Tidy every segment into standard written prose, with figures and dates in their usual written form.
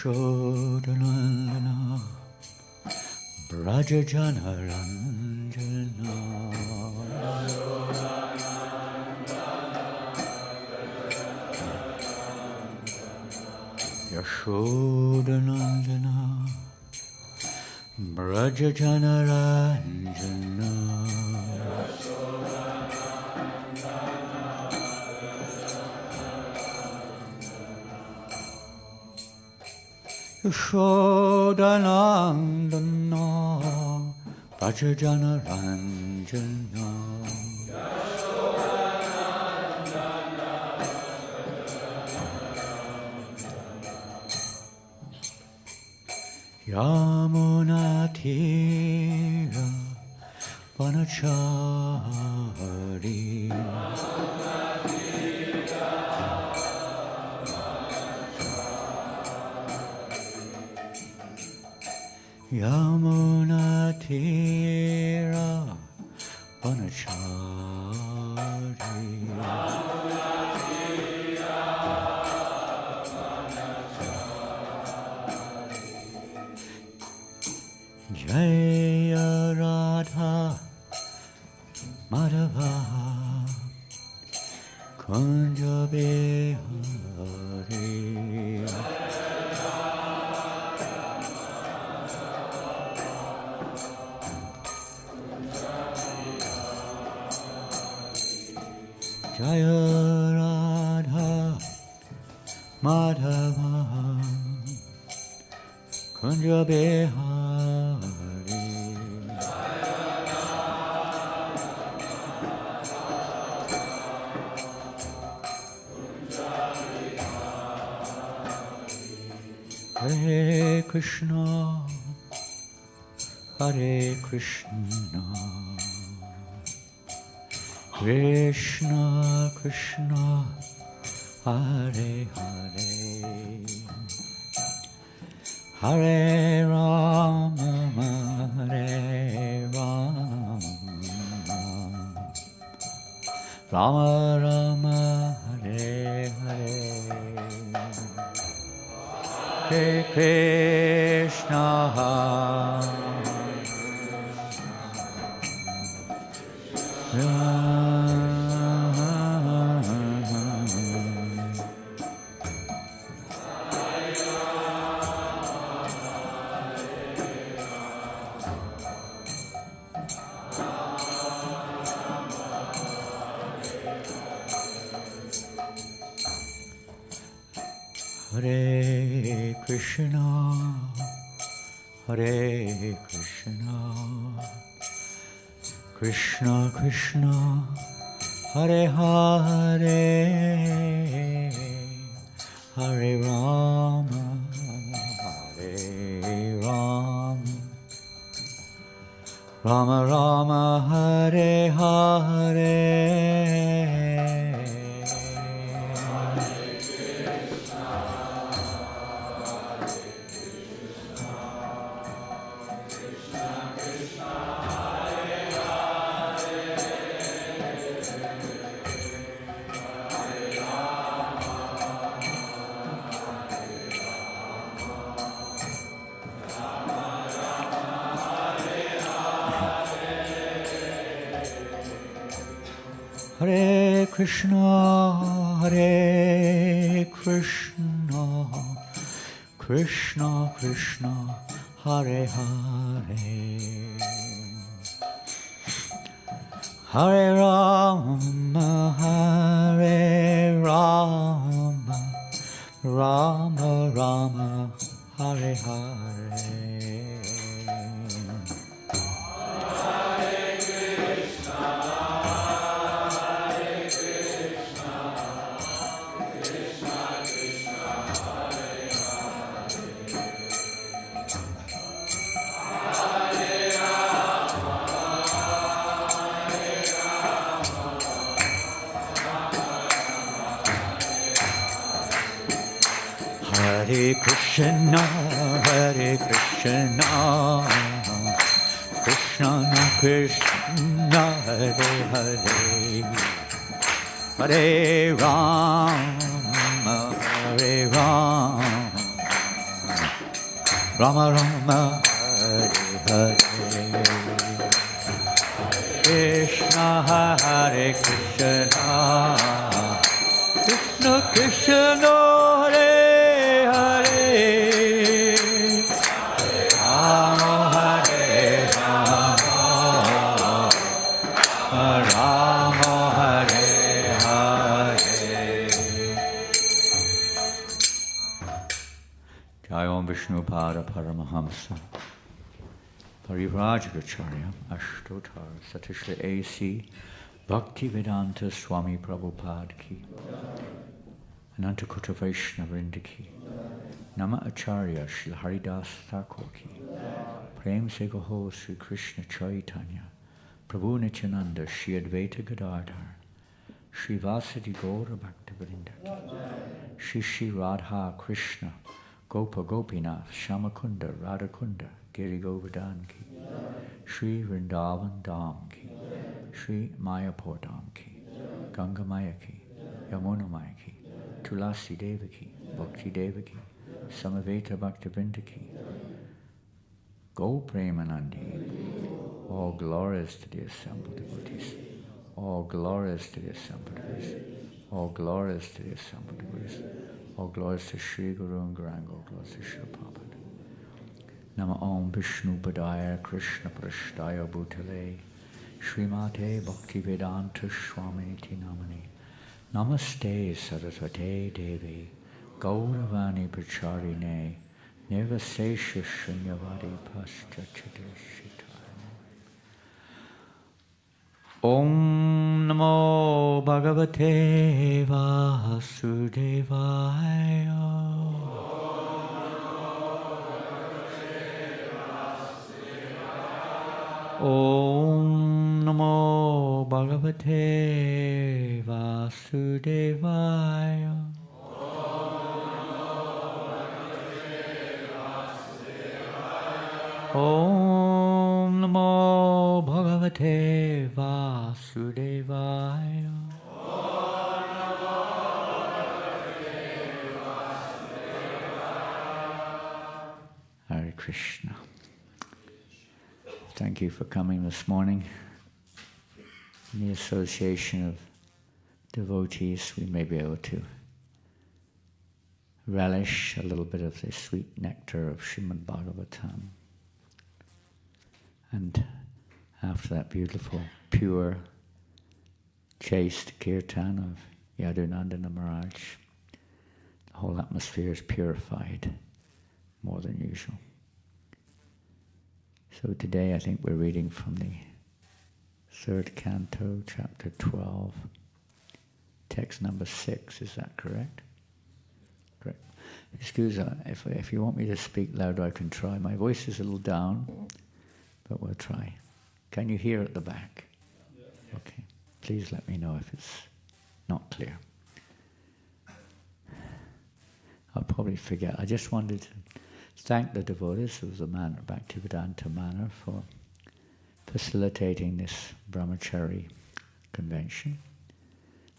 Yashodanandana Brajajana Ranjana Yashodanandana Brajajana Ranjana Yashodanandana Brajajana Ranjana Yamuna Tira Vanachari Yamuna Tira Vanachari Jaya Radha Madhava Kunja Bihari Jaya Radha Madhava Kunja Bihari Hare Krishna Hare Krishna Krishna Krishna Hare Hare Hare Rama Hare Rama Rama Rama Hare Hare Hare Krishna Hare Krishna, Hare Krishna, Krishna Krishna, Hare Hare, Hare Rama, Hare Rama, Rama Rama, Hare Hare. Hare Krishna, Hare Krishna, Krishna Krishna, Hare Hare, Hare Rama, Hare Rama, Rama Rama, Hare Hare. Hare Krishna, Hare Krishna, Krishna Krishna, Hare Hare, Hare Rama, Hare Rama, Rama Rama, Hare Hare, Krishna Hare Krishna, Krishna Krishna Hare Hare, Rama Hare Rama, Rama Hare Hare. Jai Om Vishnu Pada Paramahamsa Parivrajagacharya Ashtotar Satishri A.C. Bhaktivedanta Swami Prabhupada Ki Anantakutta Vaishnavrinda Ki Nama Acharya Shri Haridas Thakur Ki Prem Se Gaho Sri Krishna Chaitanya Prabhu Nityananda Shri Advaita Gadadhar Shri Vasadi Gaura Bhaktivedanta Ki Shri Radha Krishna Gopa Gopinath Shamakunda Radhakunda Giri Govardhan Ki Shri Vrindavan Dham Ki Shri Mayapur Dham Ki Ganga Maya Ki Yamuna Maya Ki Tulasi Deva Ki Bhakti Deva Ki Samaveta Bhaktivedanta Ki Go Premanandi. All glories to the assembled devotees. All glories to the assembled devotees. All glories to the assembled devotees. All glories to Sri Guru and Gauranga. All glories to Sri Prabhupada. Nama Om Vishnu Padaya Krishna Prashtaya Bhutale Srimate Bhaktivedanta Swaminiti Namani Namaste Saraswate Devi Gauravani Pracharine Nirvasesha Shunyavadi Paschachitashitane. Om Namo Bhagavate Vasudevaya. Om Namo Bhagavate Vasudevaya. Om Namo Bhagavate Vasudevaya. Hare Krishna. Thank you for coming this morning. In the association of devotees, we may be able to relish a little bit of the sweet nectar of Srimad Bhagavatam. And after that beautiful, pure, chaste kirtan of Yadunandana Maharaj, the whole atmosphere is purified more than usual. So today I think we're reading from the 3rd canto, chapter 12, text number 6. Is that correct? Correct. Excuse me, if you want me to speak louder, I can try. My voice is a little down, but we'll try. Can you hear at the back? Okay. Please let me know if it's not clear. I'll probably forget. I just wanted to thank the devotees of the Manor, Bhaktivedanta Manor, for facilitating this brahmachari convention,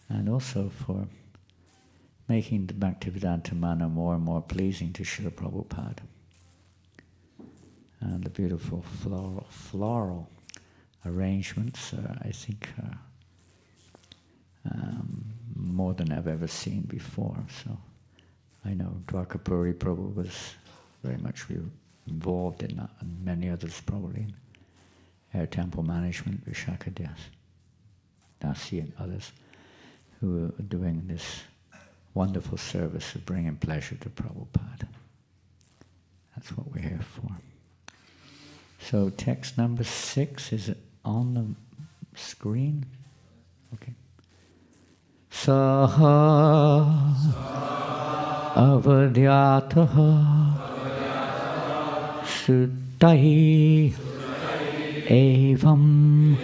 and also for making the Bhaktivedanta Manor more and more pleasing to Srila Prabhupada. And the beautiful floral arrangements, I think, more than I've ever seen before. So I know Dwarkapuri Prabhu was very much involved in that, and many others probably in Air Temple Management, Vishaka Dasi and others who are doing this wonderful service of bringing pleasure to Prabhupada. That's what we're here for. So text number 6, is it on the screen? Okay. Saha avadyataha Sutahi evam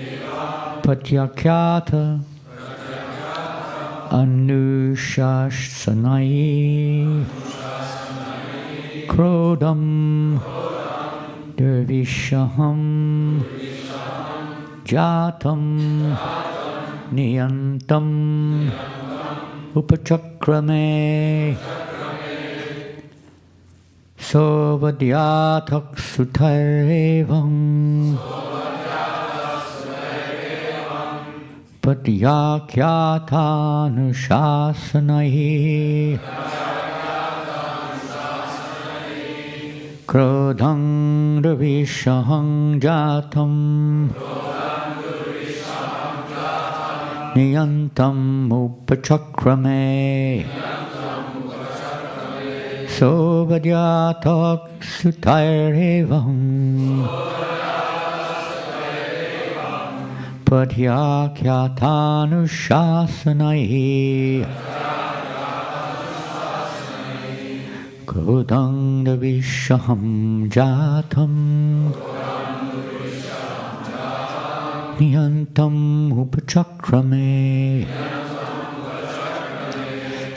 patyakyata anushashanai krodam dervishaham jatam niyantam upachakrame Sovadyatak sutairevam Patyakyatanushasanai Krodhang ravishahang jatam Niyantam upachakrame Sovadyatak sutairevam Patyakyatanushasanai Krodhang ravishaham jatam Niyantam upachakrame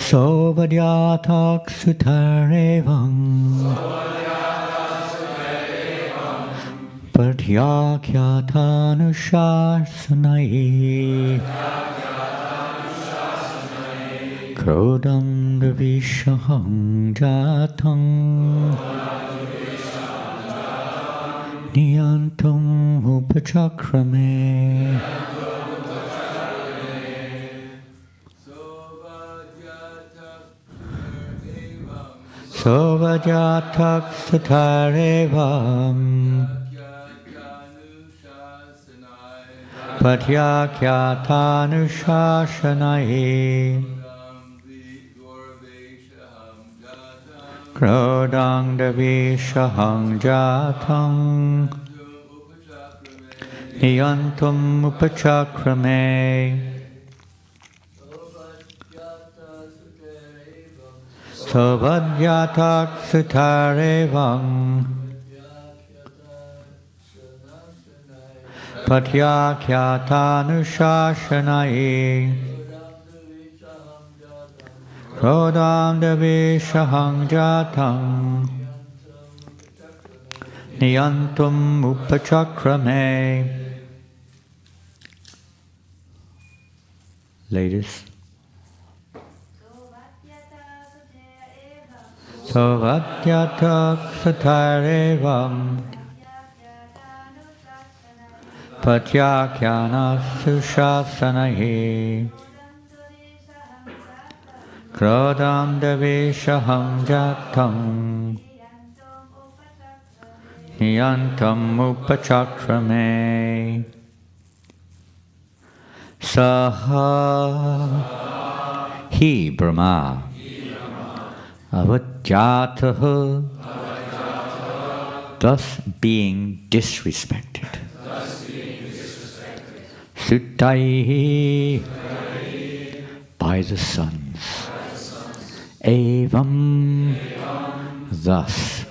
Sovadyatak sutarevam Patyakyatanushasanai Krodham davishaham jatam Niyantam upachakrame Sovadyatak sutarevam Patyakyatanushasanai Krodhang davishaham jatam Niyantam upachakrame Sovadyatak sutarevam Patyakyatanushasanai Krodham davishaham jatam Niyantam upachakrame. Ladies. Sovadyatak sutarevam Patyakyatanushasanai Krodham davishaham jatam Niyantam upachakrame Saha He Brahma Avadyataha thus being disrespected Sutaihi by the sons Evam thus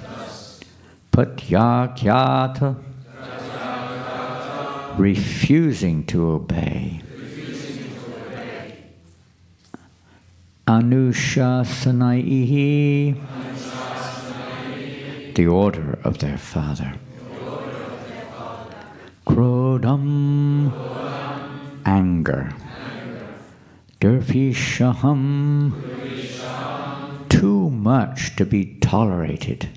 Patyakyata refusing to obey Anushasanaihi the order of their father Krodham anger Durvishaham too much to be tolerated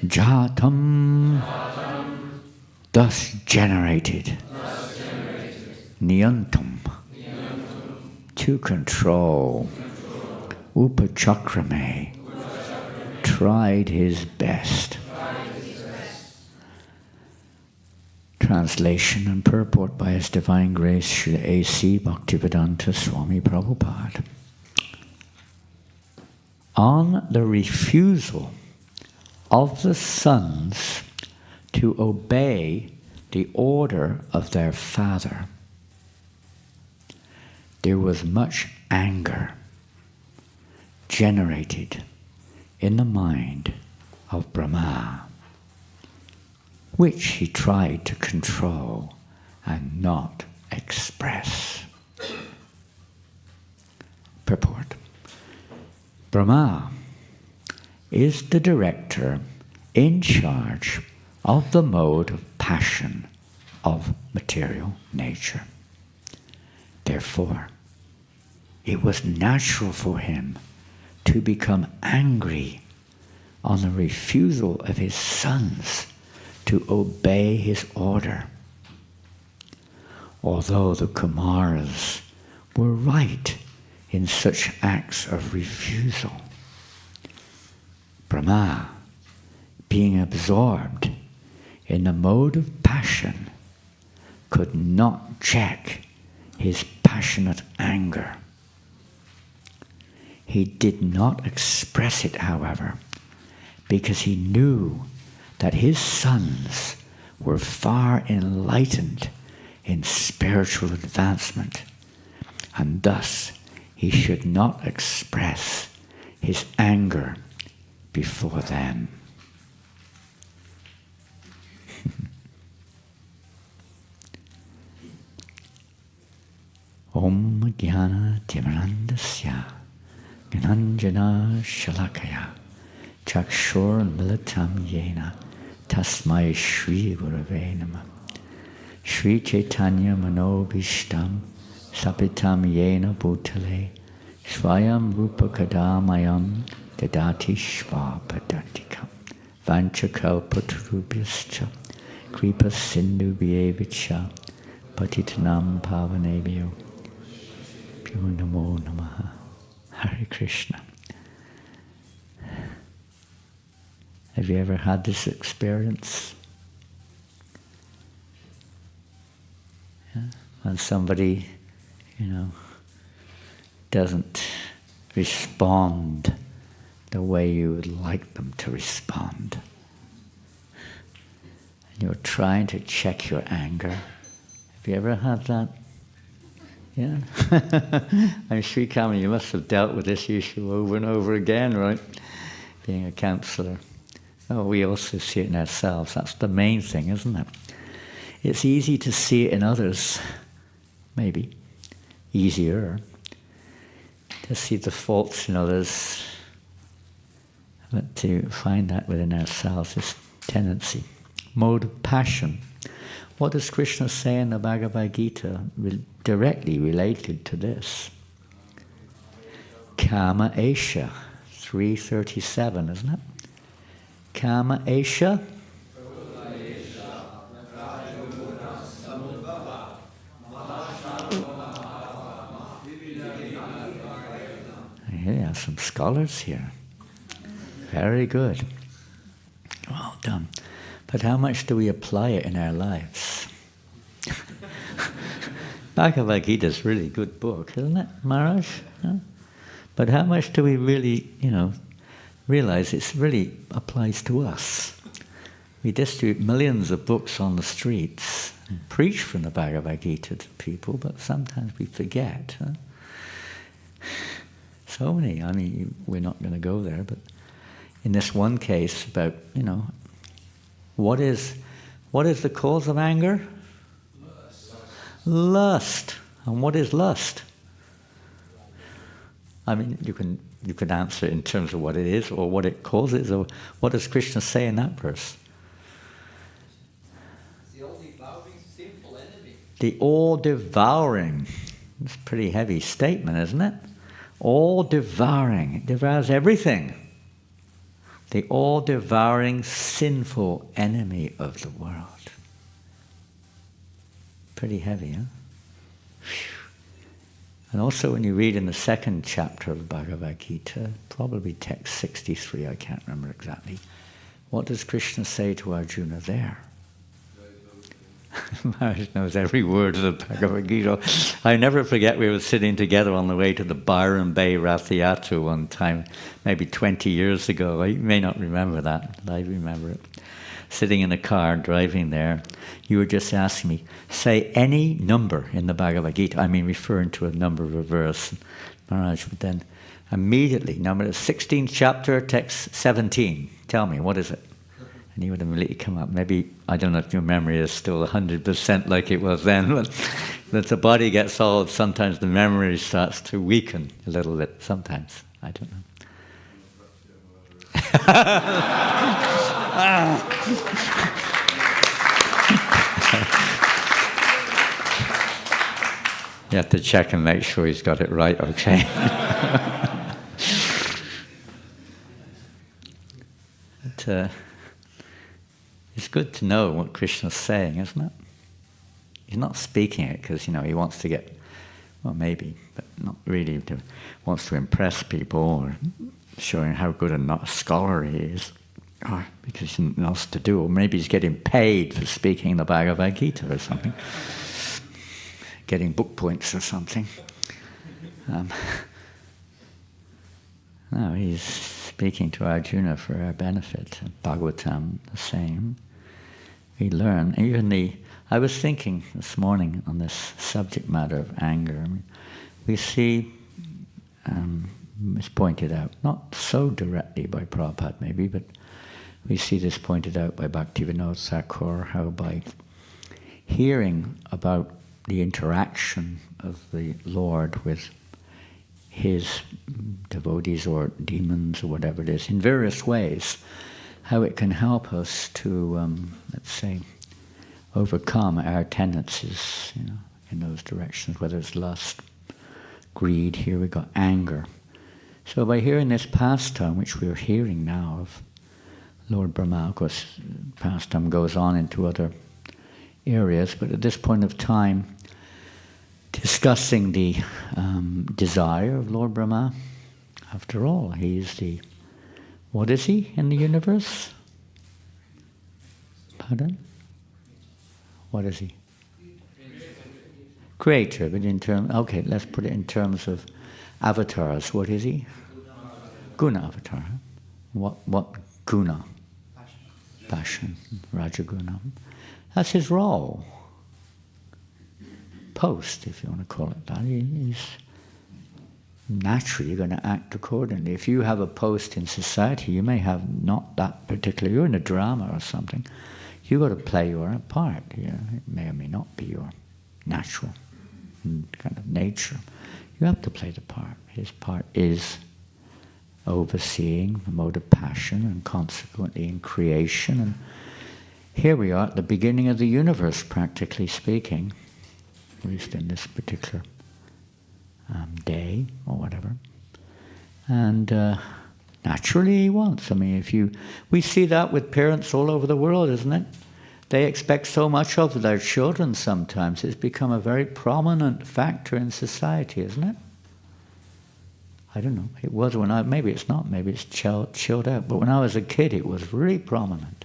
Jatam thus generated Niyantam to control Upachakrame tried his best. Translation and purport by His Divine Grace Srila A.C. Bhaktivedanta Swami Prabhupada. On the refusal of the sons to obey the order of their father, there was much anger generated in the mind of Brahma, which he tried to control and not express. Purport. Brahma is the director in charge of the mode of passion of material nature. Therefore, it was natural for him to become angry on the refusal of his sons to obey his order. Although the Kumaras were right in such acts of refusal, Brahma, being absorbed in the mode of passion, could not check his passionate anger. He did not express it, however, because he knew that his sons were far enlightened in spiritual advancement, and thus he should not express his anger before them. Om Jnana Timirandasya Gnanjana Shalakaya Chakshur Militam Yena Tasmai Shri Gurave Namah Shri Chaitanya Manobishtam Sapitam Yena Bhutale Svayam Rupa Kadamayam Dadati Shva Padatikam Vanchakalpatrubhyascha Kripa Sindhu Bhyevicha Patitanam Pavanebhyo Pyo Namo Namaha. Hare Krishna. Have you ever had this experience? Yeah? When somebody, doesn't respond the way you would like them to respond. And you're trying to check your anger. Have you ever had that? Yeah? I'm Sri Kamini, you must have dealt with this issue over and over again, right? Being a counsellor. Oh, we also see it in ourselves. That's the main thing, isn't it? It's easy to see it in others, maybe. Easier to see the faults in others, but to find that within ourselves is tendency. Mode of passion. What does Krishna say in the Bhagavad Gita directly related to this? Kama Esha, 337, isn't it? Kama Esha. Yeah, some scholars here. Very good. Well done. But how much do we apply it in our lives? Bhagavad Gita is a really good book, isn't it, Maharaj? Huh? But how much do we really, realize it really applies to us? We distribute millions of books on the streets and preach from the Bhagavad Gita to people, but sometimes we forget. Huh? So many, we're not going to go there, but in this one case about, what is the cause of anger? Lust. And what is lust? You can answer it in terms of what it is or what it causes, or what does Krishna say in that verse? It's the all-devouring sinful enemy. The all-devouring. It's a pretty heavy statement, isn't it? All-devouring. It devours everything. The all-devouring sinful enemy of the world. Pretty heavy, huh? Whew. And also when you read in the second chapter of Bhagavad Gita, probably text 63, I can't remember exactly, what does Krishna say to Arjuna there? Maharaj knows every word of the Bhagavad Gita. I never forget we were sitting together on the way to the Byron Bay Rathayatra one time, maybe 20 years ago. I may not remember that, but I remember it. Sitting in a car, driving there, you were just asking me, say any number in the Bhagavad Gita. Referring to a number of a verse. Maharaj would then immediately, number 16th chapter, text 17. Tell me, what is it? And he would immediately come up. Maybe, I don't know if your memory is still 100% like it was then, but as the body gets old, sometimes the memory starts to weaken a little bit. Sometimes. I don't know. You have to check and make sure he's got it right, okay? it's good to know what Krishna's saying, isn't it? He's not speaking it because, he wants to get, well, maybe, but not really, wants to impress people or showing how good a scholar he is, or because he's nothing else to do, or maybe he's getting paid for speaking the Bhagavad Gita or something, getting book points or something. No, he's speaking to Arjuna for our benefit. Bhagavatam, the same. We learn, I was thinking this morning on this subject matter of anger. We see, it's pointed out, not so directly by Prabhupada maybe, but we see this pointed out by Bhaktivedanta Thakur, how by hearing about the interaction of the Lord with his devotees or demons or whatever it is, in various ways, how it can help us to, let's say, overcome our tendencies, in those directions, whether it's lust, greed. Here we got anger. So by hearing this pastime, which we're hearing now of Lord Brahma, of course, pastime goes on into other areas, but at this point of time, discussing the desire of Lord Brahma. After all, he's what is he in the universe? Pardon? What is he? Creator, but okay, let's put it in terms of avatars. What is he? Guna avatar. What guna? Passion. Rajaguna. That's his role. Post, if you want to call it that. He's naturally going to act accordingly. If you have a post in society, you may have not that particular. You're in a drama or something. You've got to play your part. It may or may not be your natural kind of nature. You have to play the part. His part is overseeing the mode of passion and consequently in creation. And here we are at the beginning of the universe, practically speaking, at least in this particular day or whatever. And naturally he wants. We see that with parents all over the world, isn't it? They expect so much of their children sometimes. It's become a very prominent factor in society, isn't it? I don't know. It was maybe it's not, maybe it's chilled out. But when I was a kid, it was really prominent.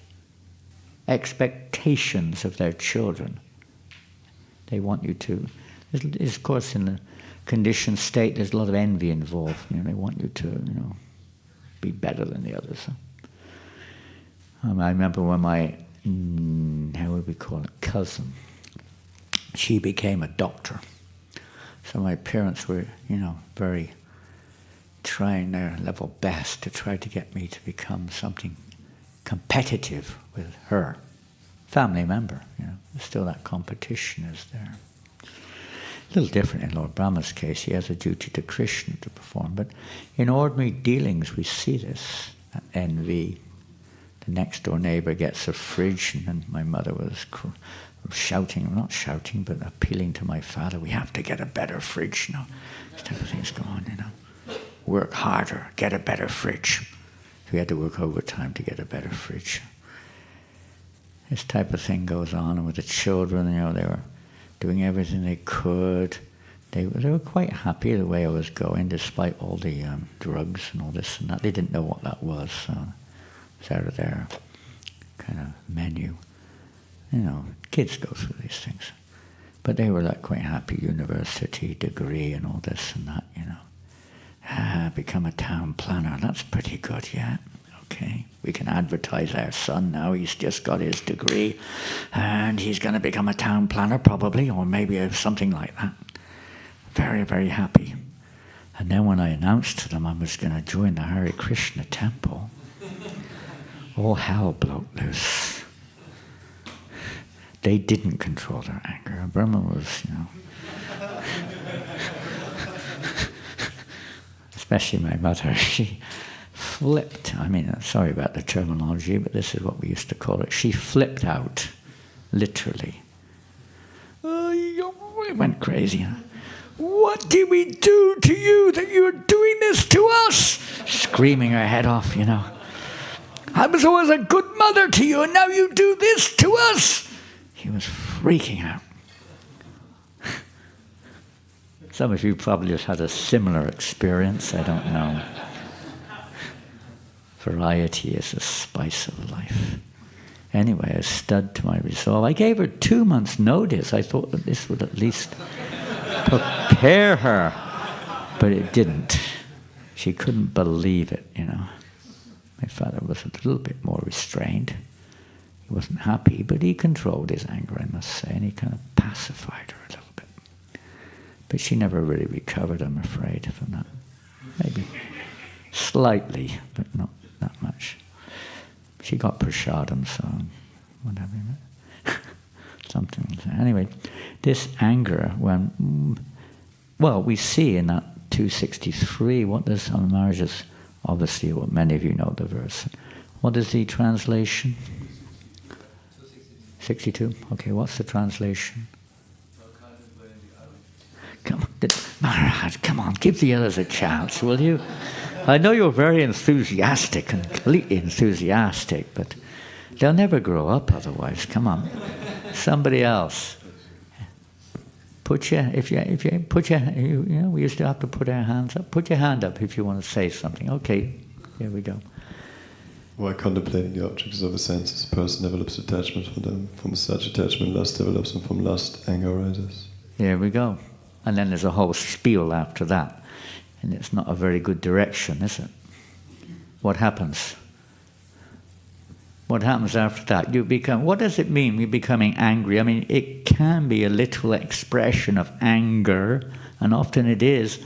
Expectations of their children. They want you to. Of course, in the conditioned state, there's a lot of envy involved. They want you to, be better than the others. I remember when my, how would we call it, cousin, she became a doctor. So my parents were, very trying their level best to try to get me to become something competitive with her. Family member, still that competition is there. A little different in Lord Brahma's case. He has a duty to Krishna to perform, but in ordinary dealings we see this, that envy. The next door neighbor gets a fridge, and my mother was shouting, not shouting, but appealing to my father, we have to get a better fridge, This type of things go on, Work harder, get a better fridge. So we had to work overtime to get a better fridge. This type of thing goes on, and with the children, they were doing everything they could. They were quite happy the way I was going, despite all the drugs and all this and that. They didn't know what that was, so it's out of their kind of menu. Kids go through these things. But they were quite happy, university degree and all this and that, become a town planner, that's pretty good, yeah. Okay, we can advertise our son now. He's just got his degree and he's going to become a town planner probably, or maybe something like that. Very, very happy. And then when I announced to them I was going to join the Hare Krishna temple, all hell broke loose. They didn't control their anger. Brahma was, especially my mother, she flipped. Sorry about the terminology, but this is what we used to call it. She flipped out, literally. It went crazy. What did we do to you that you're doing this to us? Screaming her head off, I was always a good mother to you, and now you do this to us. He was freaking out. Some of you probably have had a similar experience, I don't know. Variety is the spice of life. Anyway, I stood to my resolve. I gave her 2 months' notice. I thought that this would at least prepare her. But it didn't. She couldn't believe it, you know. My father was a little bit more restrained. He wasn't happy, but he controlled his anger, I must say, and he kind of pacified her a little bit. But she never really recovered, I'm afraid, from that. Maybe slightly, but not that much. She got prasadam, so whatever. Something like that. Anyway, this anger, well, we see in that 263, what does Maharaj's, obviously, well, many of you know the verse. What is the translation? 62? Okay, what's the translation? Come on, Maharaj, come on, give the others a chance, will you? I know you're very enthusiastic, completely enthusiastic, but they'll never grow up otherwise. Come on, somebody else. We used to have to put our hands up. Put your hand up if you want to say something. Okay, here we go. While contemplating the objects of the senses, a person develops attachment for them. From such attachment, lust develops, and from lust, anger arises. There we go. And then there's a whole spiel after that. And it's not a very good direction, is it? What happens? What happens after that? What does it mean, you're becoming angry? I mean, it can be a literal expression of anger, and often it is.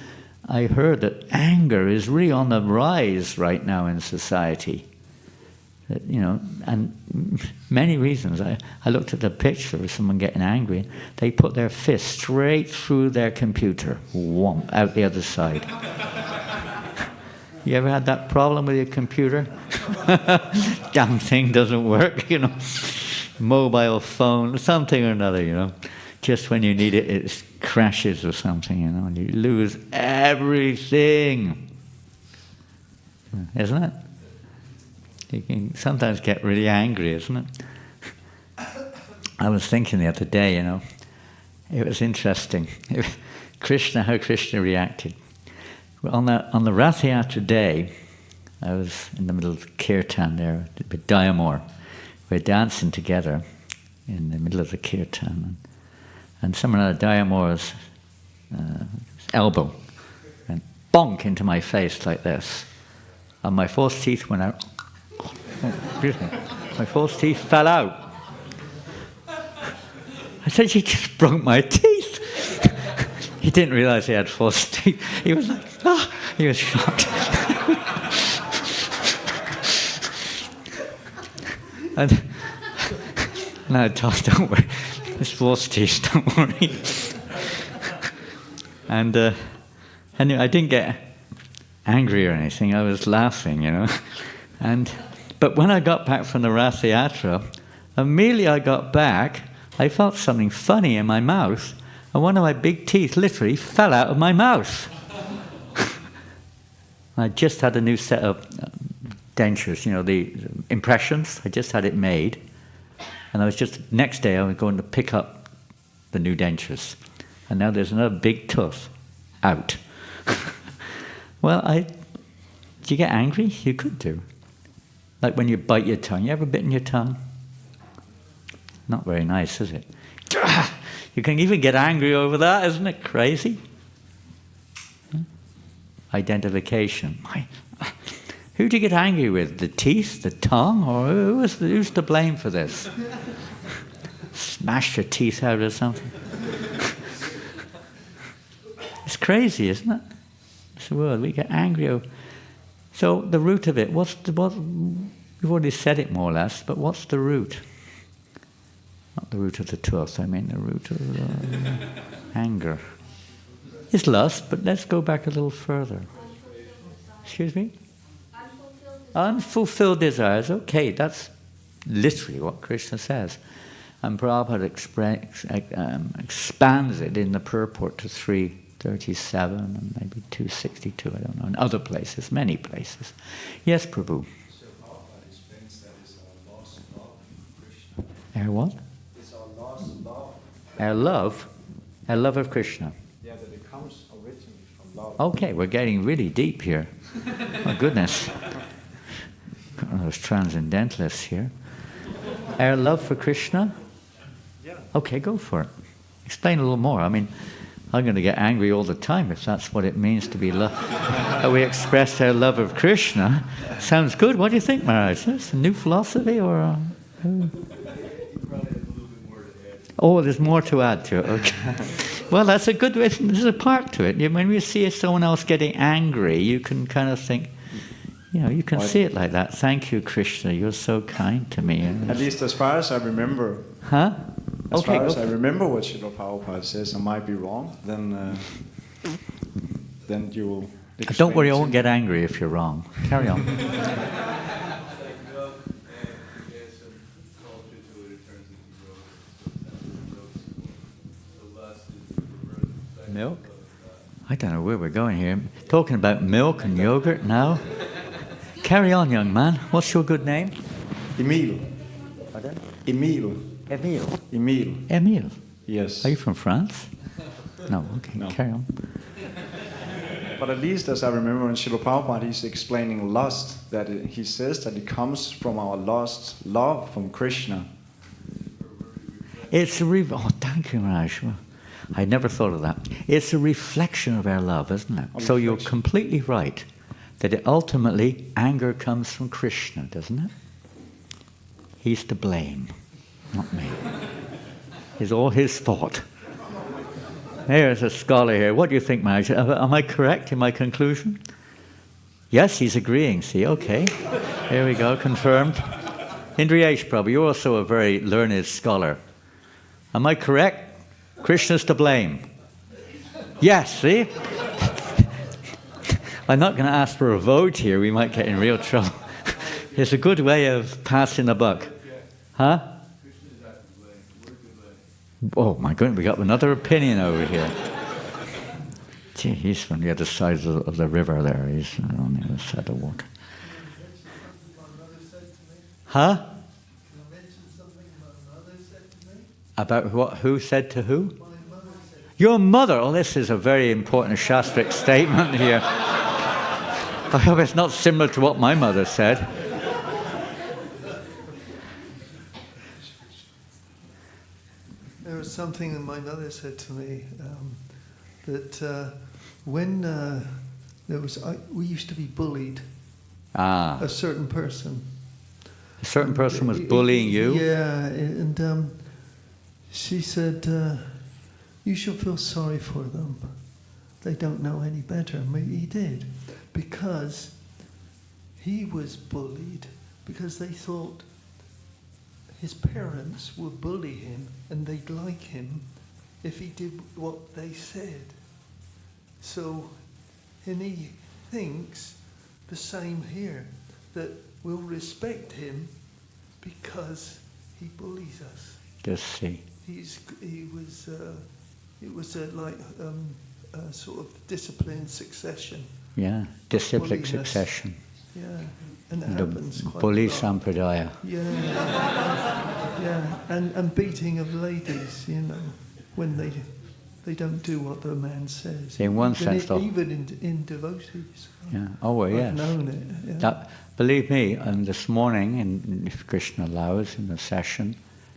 I heard that anger is really on the rise right now in society. That, you know, and many reasons. I looked at the picture of someone getting angry. They put their fist straight through their computer, whomp, out the other side. You ever had that problem with your computer? Damn thing doesn't work, you know. Mobile phone, something or another, you know. Just when you need it, it crashes or something, you know, and you lose everything. Isn't it? You can sometimes get really angry, isn't it? I was thinking the other day, you know, it was interesting. How Krishna reacted. On the Rath Yatra day, I was in the middle of kirtan there with Dayamor. We were dancing together in the middle of the kirtan, and someone had Dayamor's elbow and bonk into my face like this, and my false teeth went out. Excuse me. My false teeth fell out. I said, "You just broke my teeth." He didn't realize he had false teeth. He was like, "Ah!" He was shocked. And I told him, "Don't worry, it's false teeth, don't worry." And anyway, I didn't get angry or anything. I was laughing, you know. But when I got back from the Rath Yatra, immediately I got back, I felt something funny in my mouth, and one of my big teeth literally fell out of my mouth. I just had a new set of dentures, you know, the impressions. I just had it made, and next day I was going to pick up the new dentures, and now there's another big tooth out. Well, do you get angry? You could do. Like when you bite your tongue. You ever bitten your tongue? Not very nice, is it? You can even get angry over that, isn't it crazy? Identification. Who do you get angry with? The teeth, the tongue, or who's to blame for this? Smash your teeth out or something? It's crazy, isn't it? It's the world. We get angry over. So the root of it, we've already said it more or less, but what's the root? Not the root of the tooth, I mean the root of anger. It's lust, but let's go back a little further. Excuse me? Unfulfilled desires. Okay, that's literally what Krishna says. And Prabhupada expands it in the purport to 337 and maybe 262, I don't know, in other places, many places. Yes, Prabhu. So Prabhupada explains Our what? It's our lost love. Our love? Our love of Krishna. Yeah, that it comes originally from love. Okay, we're getting really deep here. Oh, goodness. Got one of those transcendentalists here. Our love for Krishna? Yeah. Okay, go for it. Explain a little more. I mean, I'm going to get angry all the time if that's what it means to be love. We express our love of Krishna. Sounds good. What do you think, Maharaj? Is this a new philosophy or? Oh, there's more to add to it. Okay. Well, that's a good way. There's a part to it. When you see someone else getting angry, you can kind of think, you can see it like that. Thank you, Krishna. You're so kind to me. At least as far as I remember. Huh? As far as I remember what Srila Prabhupada says, I might be wrong, then you will explain. Don't worry, I won't get angry if you're wrong. Carry on. Milk? I don't know where we're going here. Talking about milk and yogurt now. Carry on, young man. What's your good name? Emil. Pardon? Emil. Emile. Emil. Emile? Yes. Are you from France? No, okay, No. Carry on. But at least as I remember in Srila Prabhupada, he's explaining lust, that he says that it comes from our lost love from Krishna. It's a oh, thank you, Raj. I never thought of that. It's a reflection of our love, isn't it? So you're completely right that ultimately anger comes from Krishna, doesn't it? He's to blame, not me. It's all his fault. Here's a scholar here. What do you think, Maharaj? Am I correct in my conclusion? Yes, he's agreeing. See, okay. Here we go, confirmed. Indriyesh Prabhu, you're also a very learned scholar. Am I correct? Krishna's to blame. Yes, see? I'm not going to ask for a vote here. We might get in real trouble. It's a good way of passing the buck. Huh? Oh my goodness, we got another opinion over here. Gee, he's from the other side of the river there. He's on the other side of the water. Huh? About what? Who said to who? Your mother. Oh, this is a very important Shastric statement here. I hope it's not similar to what my mother said. There was something that my mother said to me, that when we used to be bullied, a certain person. A certain person was bullying you? Yeah, and she said, you should feel sorry for them. They don't know any better. Maybe he did. Because he was bullied, because they thought his parents would bully him and they'd like him if he did what they said. So, and he thinks the same here, that we'll respect him because he bullies us. Just see. It was a sort of disciplined succession. Yeah, disciplic succession. Yeah, and it The happens quite bully a lot. sampradaya. Yeah, yeah, and beating of ladies, when they don't do what the man says. In one sense, though. Even in devotees. Yeah. Oh, well, yes. I've known it. Yeah. That, believe me, this morning, if Krishna allows, in the session,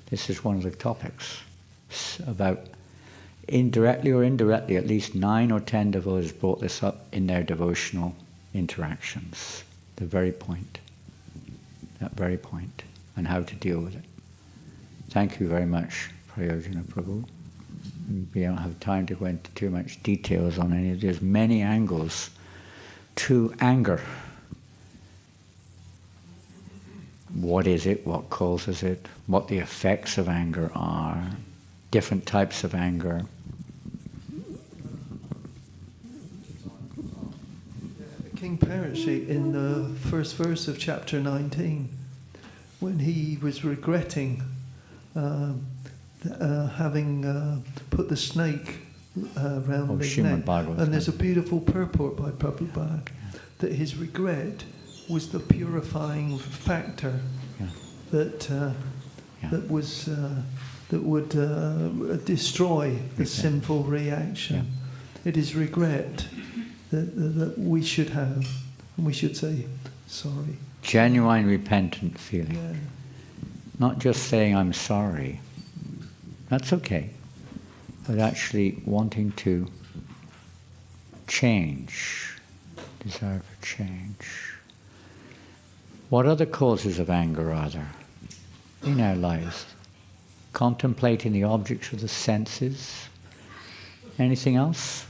this is one of the topics. It's about, indirectly or indirectly, at least 9 or 10 devotees brought this up in their devotional interactions. The very point. That very point. And how to deal with it. Thank you very much, Prayojana Prabhu. We don't have time to go into too much details on any of this. There's many angles to anger. What is it? What causes it? What the effects of anger are? Different types of anger. King Parashik, in the first verse of chapter 19, when he was regretting having put the snake around his neck, and there's a beautiful purport by Prabhupada that his regret was the purifying factor that Yeah. that was that would destroy the Regret. sinful reaction. Yeah. It is regret that we should have, and we should say sorry. Genuine repentant feeling. Yeah. Not just saying I'm sorry. That's okay. But actually wanting to change. Desire for change. What other causes of anger are there in our lives? Contemplating the objects of the senses. Anything else?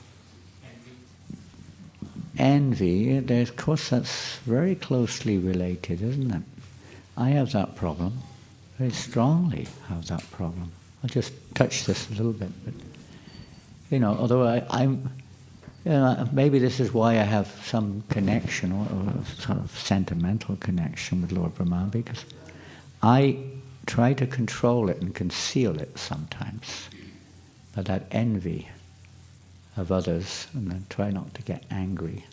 Envy. Of course, that's very closely related, isn't it? I have that problem. Very strongly have that problem. I'll just touch this a little bit, but although I'm maybe this is why I have some connection or sort of sentimental connection with Lord Brahma, because I try to control it and conceal it sometimes, but that envy of others, and then try not to get angry.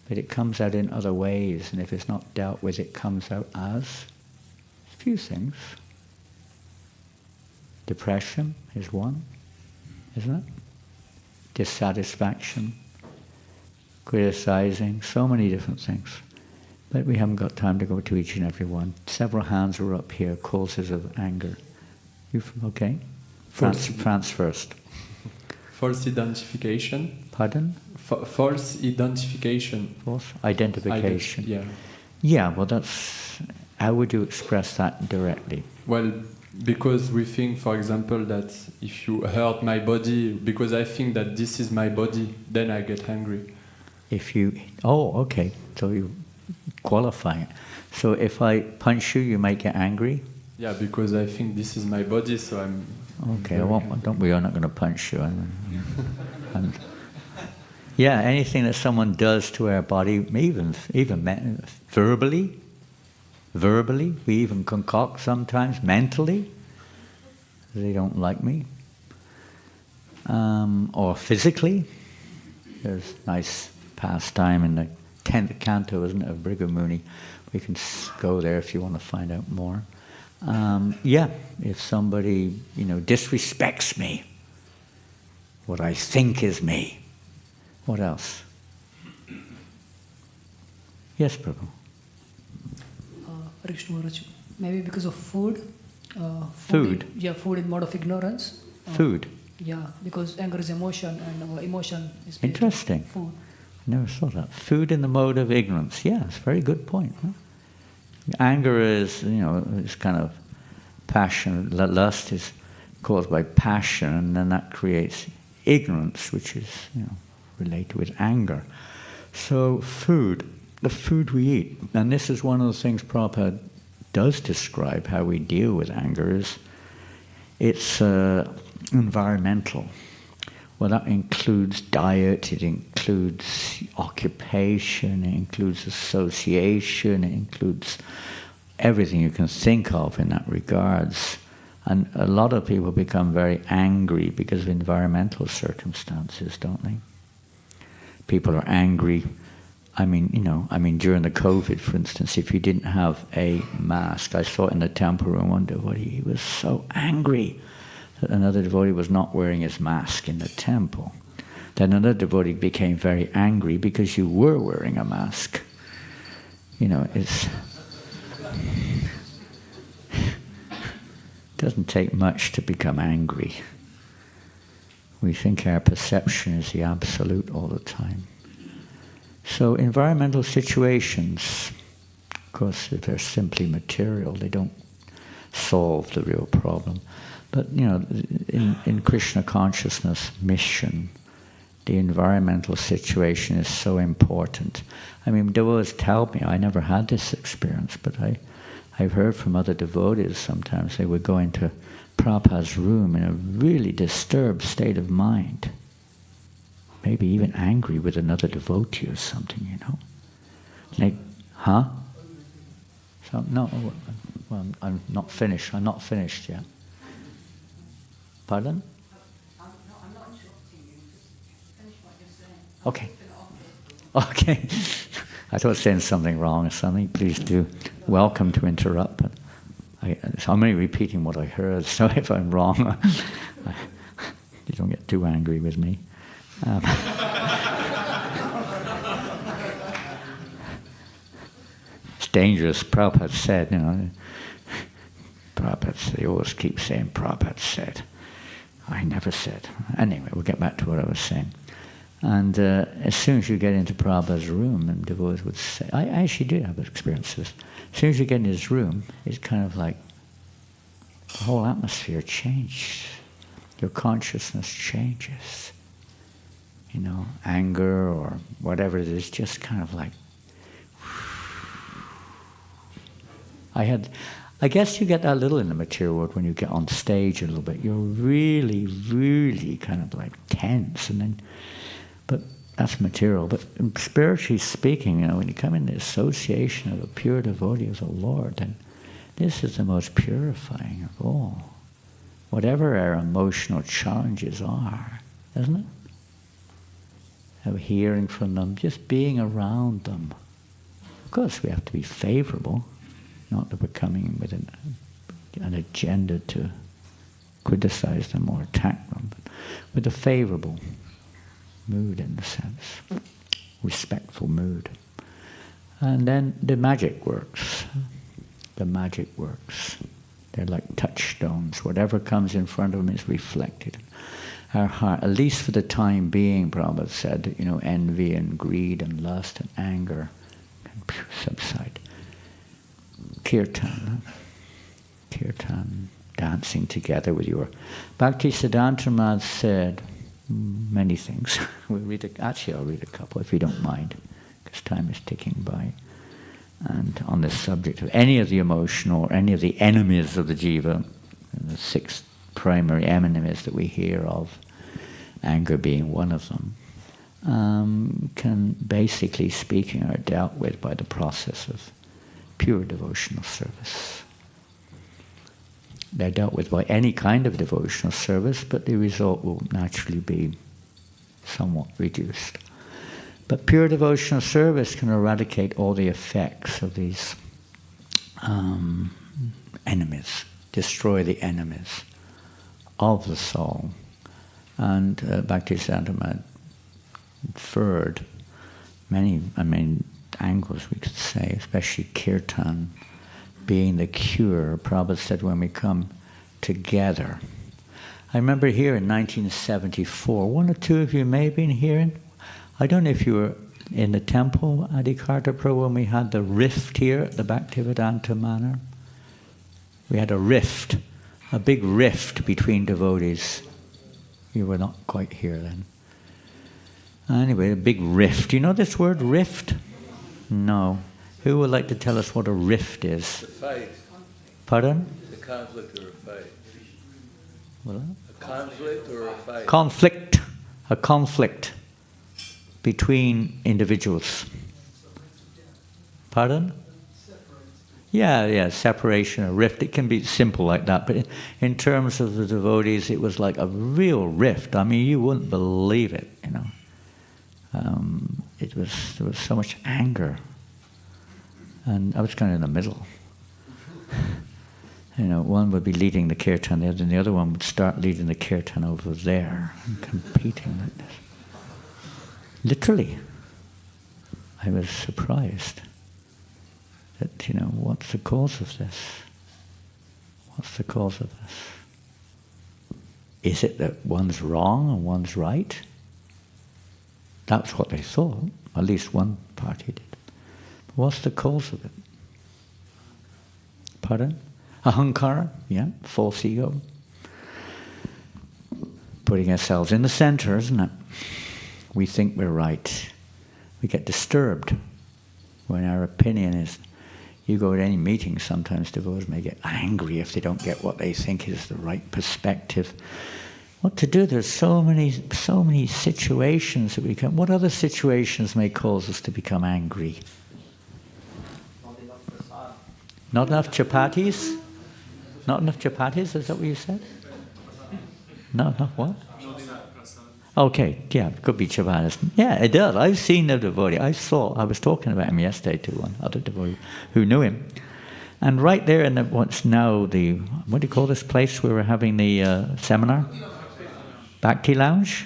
But it comes out in other ways, and if it's not dealt with, it comes out as a few things. Depression is one, isn't it? Dissatisfaction, criticizing, so many different things. But we haven't got time to go to each and every one. Several hands were up here, causes of anger. Okay? France first. False identification. Pardon? False identification. False identification. Yeah. Yeah, well that's, how would you express that directly? Well, because we think, for example, that if you hurt my body, because I think that this is my body, then I get angry. Okay, so you qualify it. So if I punch you, you might get angry? Yeah, because I think this is my body, so I'm... Okay, we are not going to punch you. Yeah, anything that someone does to our body, even verbally, we even concoct sometimes, mentally, they don't like me. Or physically, there's nice pastime in the 10th canto, isn't it, of Brigamuni. We can go there if you want to find out more. If somebody, disrespects me, what I think is me. What else? Yes, Prabhu. Maybe because of food. Food? Food in mode of ignorance. Food? Yeah, because anger is emotion, and our emotion is interesting. Food. I never saw that. Food in the mode of ignorance. Yeah, it's a very good point. Huh? Anger is, is kind of passion. Lust is caused by passion, and then that creates ignorance, which is, related with anger. So food, the food we eat, and this is one of the things Prabhupada does describe how we deal with anger, is it's environmental. Well, that includes diet, it includes occupation, it includes association, it includes everything you can think of in that regards. And a lot of people become very angry because of environmental circumstances, don't they? People are angry. During the COVID, for instance, if you didn't have a mask, I saw it in the temple room, one devotee, he was so angry that another devotee was not wearing his mask in the temple. Then another devotee became very angry because you were wearing a mask. It doesn't take much to become angry. We think our perception is the absolute all the time. So environmental situations, of course, if they're simply material, they don't solve the real problem. But, in Krishna consciousness mission, the environmental situation is so important. Devotees tell me, I never had this experience, but I've heard from other devotees sometimes they would go into Prabhupada's room in a really disturbed state of mind. Maybe even angry with another devotee or something, Like, huh? So, no, well, I'm not finished yet. Pardon? I'm not interrupting you. Just finish what you're saying. Okay. Okay. I thought I was saying something wrong or something. Please do. Welcome to interrupt, but So I'm only repeating what I heard, so if I'm wrong, you don't get too angry with me. It's dangerous. Prabhupada said, Prabhupada, they always keep saying Prabhupada said. I never said. Anyway, we'll get back to what I was saying. And as soon as you get into Prabhupada's room, and devotees would say, I actually did have experiences. As soon as you get in his room, it's kind of like the whole atmosphere changed. Your consciousness changes. Anger or whatever it is, just kind of like. I guess you get that a little in the material world when you get on stage a little bit. You're really, really kind of like tense, but that's material. But spiritually speaking, when you come in the association of a pure devotee of the Lord, then this is the most purifying of all. Whatever our emotional challenges are, isn't it? Of hearing from them, just being around them. Of course, we have to be favorable, not that we're coming with an agenda to criticize them or attack them, but with a favorable mood in the sense, respectful mood. And then the magic works. The magic works. They're like touchstones. Whatever comes in front of them is reflected. Our heart, at least for the time being, Prabhupada said, envy and greed and lust and anger can subside. Kirtan, dancing together with your... Bhaktivedanta Manor said many things. I'll read a couple if you don't mind, because time is ticking by. And on this subject of any of the emotional or any of the enemies of the jiva, the 6 primary enemies that we hear of, anger being one of them, can basically speaking are dealt with by the process of pure devotional service. They're dealt with by any kind of devotional service, but the result will naturally be somewhat reduced. But pure devotional service can eradicate all the effects of these enemies, destroy the enemies of the soul. And Bhaktivedanta Manor inferred many, angles we could say, especially kirtan being the cure. Prabhupada said when we come together. I remember here in 1974, one or two of you may have been here. I don't know if you were in the temple, Adikarta Prabhu, when we had the rift here at the Bhaktivedanta Manor. We had a rift, a big rift between devotees. You were not quite here then. Anyway, a big rift. Do you know this word, rift? No. Who would like to tell us what a rift is? The fight. Pardon? The conflict or a fight. What? A conflict or a fight. Conflict. A conflict between individuals. Pardon? Yeah, separation, a rift. It can be simple like that, but in terms of the devotees, it was like a real rift. You wouldn't believe it, There was so much anger. And I was kind of in the middle. One would be leading the kirtan, and the other one would start leading the kirtan over there, and competing like this. Literally. I was surprised that, what's the cause of this? What's the cause of this? Is it that one's wrong and one's right? That's what they thought. At least one party did. But what's the cause of it? Pardon? Ahankara, false ego. Putting ourselves in the center, isn't it? We think we're right. We get disturbed when our opinion is... You go to any meeting, sometimes devotees may get angry if they don't get what they think is the right perspective. What to do? There's so many situations that we can... What other situations may cause us to become angry? Not enough chapatis? Not enough chapatis, is that what you said? No, enough what? Okay, yeah, it could be chapatis. Yeah, it does. I've seen the devotee. I was talking about him yesterday to one other devotee who knew him. And right there in what's now the, what do you call this place where we're having the seminar? Bhakti Lounge?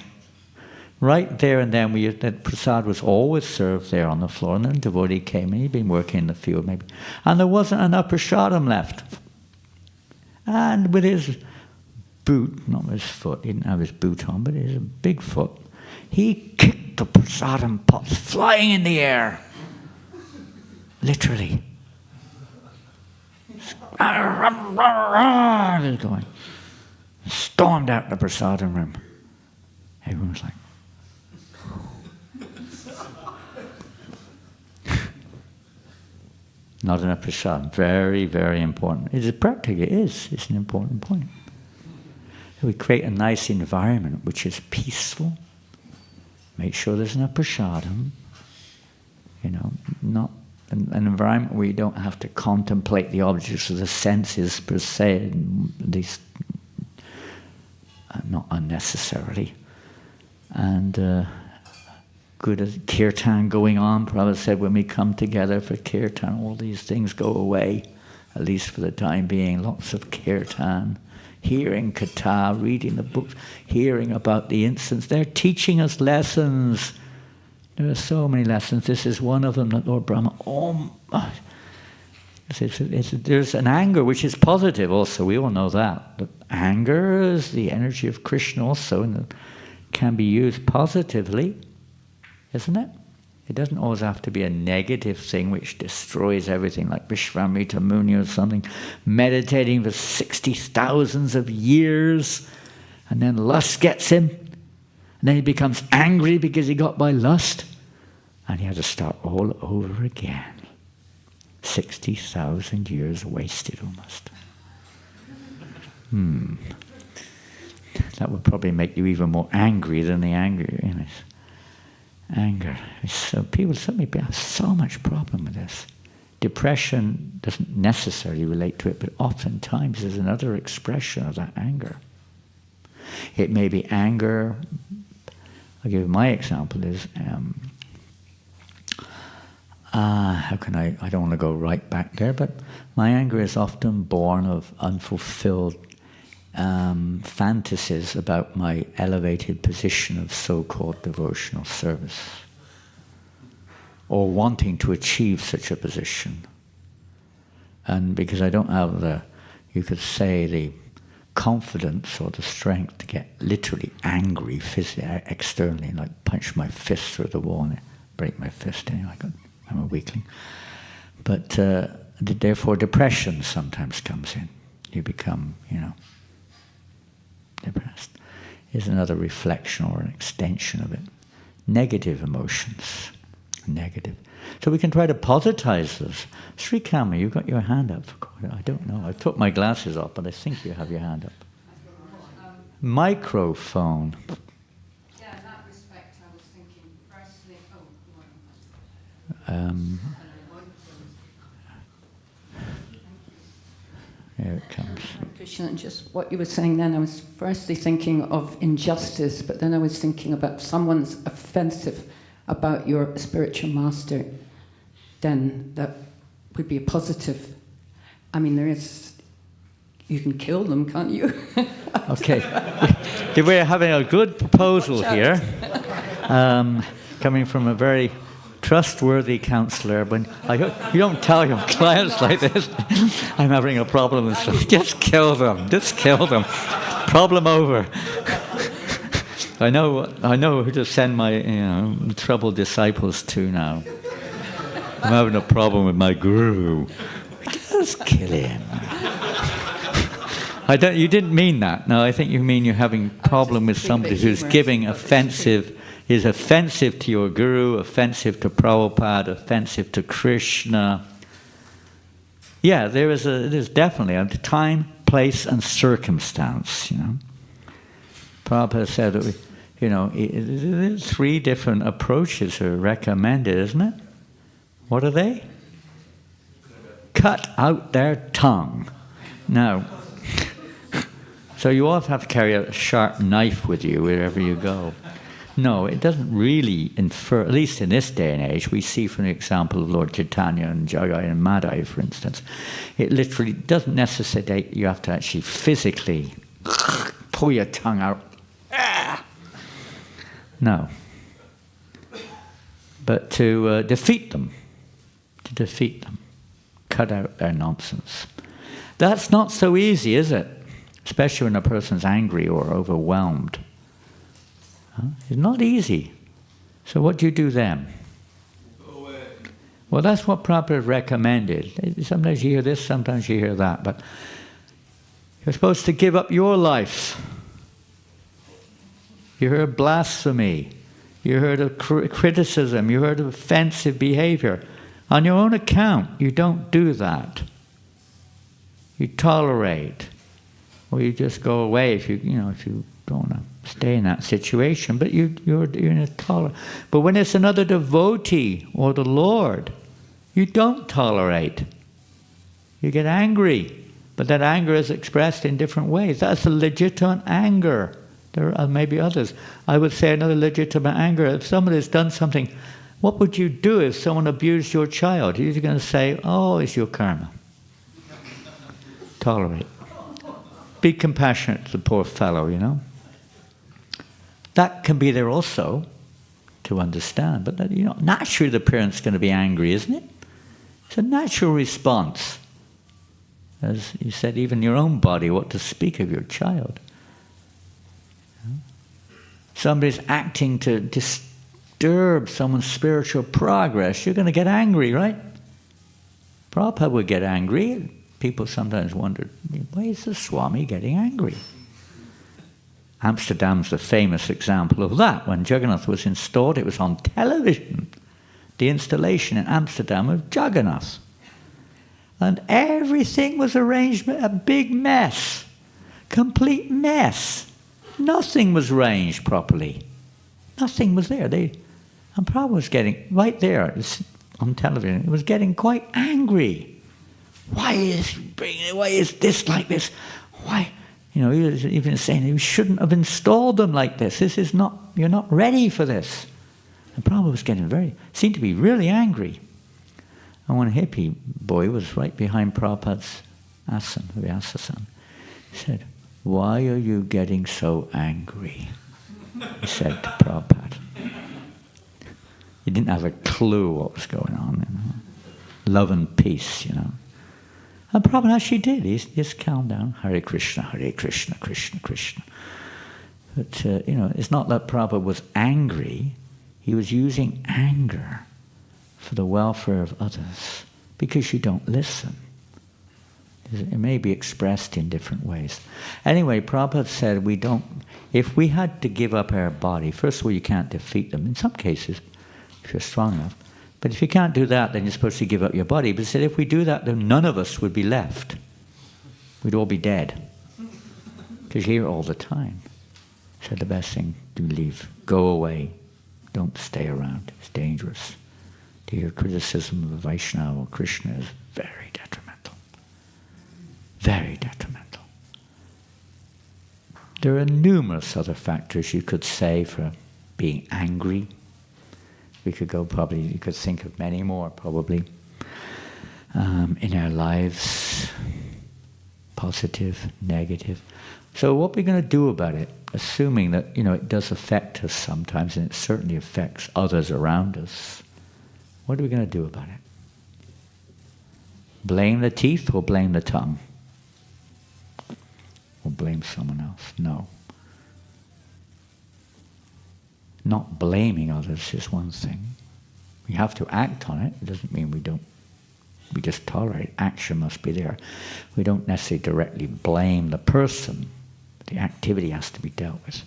Right there and then, that prasad was always served there on the floor, and then the devotee came, and he'd been working in the field maybe, and there wasn't enough prasadam left. And with his boot, not his foot, he didn't have his boot on, but his big foot, he kicked the prasadam pots flying in the air. Literally. He was going. Stormed out the prasadam room. Everyone was like, not enough prasad. Very, very important. It is practical. It is. It's an important point. So we create a nice environment which is peaceful. Make sure there's enough prasadam. You know, not an environment where you don't have to contemplate the objects of the senses per se, at least not unnecessarily. And good as kirtan going on. Prabhupada said when we come together for kirtan, all these things go away, at least for the time being. Lots of kirtan, hearing katha, reading the books, hearing about the instance. They're teaching us lessons. There are so many lessons. This is one of them that Lord Brahma, there's an anger which is positive also. We all know that. But anger is the energy of Krishna also, and it can be used positively. Isn't it? It doesn't always have to be a negative thing which destroys everything, like Vishvamitra Muni or something, meditating for 60,000 of years, and then lust gets him, and then he becomes angry because he got by lust, and he has to start all over again. 60,000 years wasted almost. That would probably make you even more angry than the anger, you know. Anger. So people have so much problem with this. Depression doesn't necessarily relate to it, but oftentimes there's another expression of that anger. It may be anger. I'll give you my example is, how can I don't want to go right back there, but my anger is often born of unfulfilled fantasies about my elevated position of so-called devotional service, or wanting to achieve such a position. And because I don't have the, you could say, the confidence or the strength to get literally angry externally, like punch my fist through the wall and break my fist anyway, I'm a weakling. But therefore depression sometimes comes in. You become, depressed. Is another reflection or an extension of it. Negative emotions. Negative. So we can try to positize this. Sri Kama, you got your hand up. I don't know. I took my glasses off, but I think you have your hand up. Microphone. Yeah, in that respect, I was thinking, firstly, Here it comes. Krishna, just what you were saying then, I was firstly thinking of injustice, but then I was thinking about someone's offensive about your spiritual master, then that would be a positive. I mean, you can kill them, can't you? Okay. We're having a good proposal here, coming from a very trustworthy counselor. When you don't tell your clients like this, I'm having a problem with something. Just kill them. Just kill them. Problem over. I know who to send my troubled disciples to now. I'm having a problem with my guru. Just kill him. You didn't mean that. No, I think you mean you're having a problem with somebody who's giving is offensive to your guru, offensive to Prabhupada, offensive to Krishna. Yeah, there's definitely a time, place, and circumstance. Prabhupada said that there's 3 different approaches are recommended, isn't it? What are they? Cut out their tongue. Now, so you always have to carry a sharp knife with you wherever you go. No, it doesn't really infer, at least in this day and age, we see from the example of Lord Chaitanya and Jagai and Madai, for instance, it literally doesn't necessitate you have to actually physically pull your tongue out. No. But to defeat them, cut out their nonsense. That's not so easy, is it? Especially when a person's angry or overwhelmed. It's not easy. So what do you do then? Go away. Well, that's what Prabhupada recommended. Sometimes you hear this, sometimes you hear that, but you're supposed to give up your life. You heard blasphemy. You heard of criticism. You heard of offensive behavior. On your own account, you don't do that. You tolerate, or you just go away if you don't want to stay in that situation. But you're in a tolerance. But when it's another devotee or the Lord, you don't tolerate. You get angry, but that anger is expressed in different ways. That's a legitimate anger. There are maybe others. I would say another legitimate anger. If someone has done something, what would you do if someone abused your child? You're going to say, oh, it's your karma. Tolerate. Be compassionate to the poor fellow, you know. That can be there also to understand. But that, naturally the parent's going to be angry, isn't it? It's a natural response. As you said, even your own body, what to speak of your child. Somebody's acting to disturb someone's spiritual progress, you're going to get angry, right? Prabhupada would get angry. People sometimes wondered, why is the Swami getting angry? Amsterdam's the famous example of that. When Jagannath was installed, it was on television. The installation in Amsterdam of Jagannath. And everything was arranged, a big mess. Complete mess. Nothing was arranged properly. Nothing was there. And Prabhupada was getting, right there on television, he was getting quite angry. Why is this like this? Why? He was even saying you shouldn't have installed them like this. This is not, you're not ready for this. And Prabhupada was getting seemed to be really angry. And one hippie boy was right behind Prabhupada's asana, Vyasa-san. He said, why are you getting so angry? He said to Prabhupada. He didn't have a clue what was going on. Love and peace, And Prabhupada actually did. He just calmed down. Hare Krishna, Krishna, Krishna. But, it's not that Prabhupada was angry. He was using anger for the welfare of others. Because you don't listen. It may be expressed in different ways. Anyway, Prabhupada said if we had to give up our body, first of all, you can't defeat them. In some cases, if you're strong enough. But if you can't do that, then you're supposed to give up your body. But he said, if we do that, then none of us would be left. We'd all be dead. Because you're here all the time. He said, the best thing, do leave. Go away. Don't stay around. It's dangerous. To hear criticism of a Vaishnava or Krishna is very detrimental. Very detrimental. There are numerous other factors you could say for being angry. You could think of many more probably in our lives, positive, negative. So what we're going to do about it, assuming that it does affect us sometimes, and it certainly affects others around us, what are we going to do about it? Blame the teeth or blame the tongue? Or blame someone else? No. Not blaming others is one thing. We have to act on it. It doesn't mean we just tolerate. Action must be there. We don't necessarily directly blame the person. The activity has to be dealt with.